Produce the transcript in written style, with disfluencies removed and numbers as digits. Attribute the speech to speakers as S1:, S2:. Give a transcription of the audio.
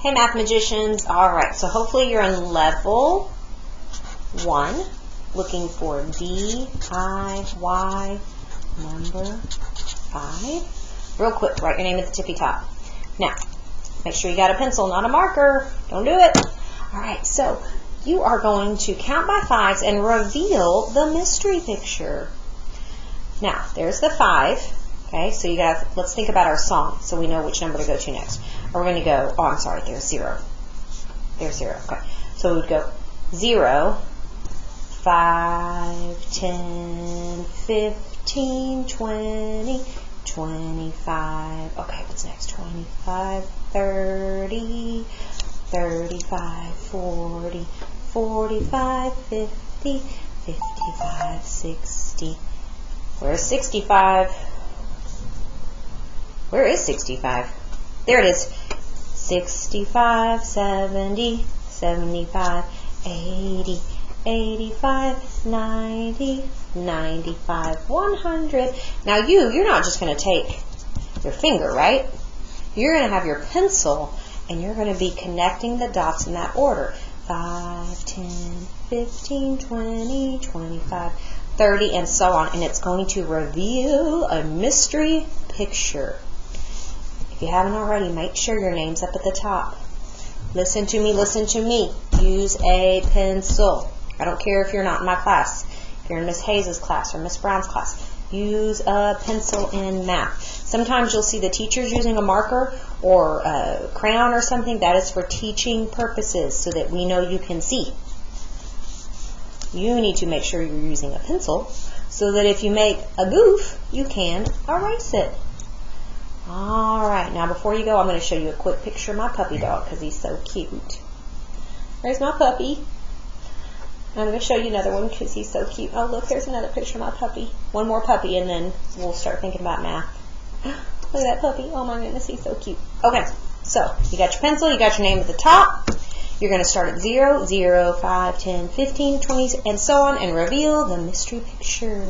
S1: Hey math magicians. Alright, so hopefully you're in level 1, looking for DIY number 5. Real quick, write your name at the tippy top. Now, make sure you got a pencil, not a marker. Don't do it. Alright, so you are going to count by 5s and reveal the mystery picture. Now, there's the 5. Okay, so you got. Let's think about our song so we know which number to go to next. We're going to go, oh, I'm sorry, there's 0. There's 0. Okay, so we would go 0, 5, 10, 15, 20, 25. Okay, what's next? 25, 30, 35, 40, 45, 50, 55, 60. Where's 65? Where is 65? There it is. 65, 70, 75, 80, 85, 90, 95, 100. Now you're not just going to take your finger, right? You're going to have your pencil, and you're going to be connecting the dots in that order. 5, 10, 15, 20, 25, 30, and so on. And it's going to reveal a mystery picture. If you haven't already, make sure your name's up at the top. Listen to me, listen to me. Use a pencil. I don't care if you're not in my class. If you're in Miss Hayes' class or Miss Brown's class, use a pencil in math. Sometimes you'll see the teachers using a marker or a crayon or something. That is for teaching purposes so that we know you can see. You need to make sure you're using a pencil so that if you make a goof, you can erase it. Alright, now before you go, I'm going to show you a quick picture of my puppy dog because he's so cute. There's my puppy. I'm going to show you another one because he's so cute. Oh, look, there's another picture of my puppy. One more puppy, and then we'll start thinking about math. Look at that puppy. Oh, my goodness, he's so cute. Okay, so you got your pencil, you got your name at the top. You're going to start at 0, 0, 5, 10, 15, 20, and so on, and reveal the mystery picture.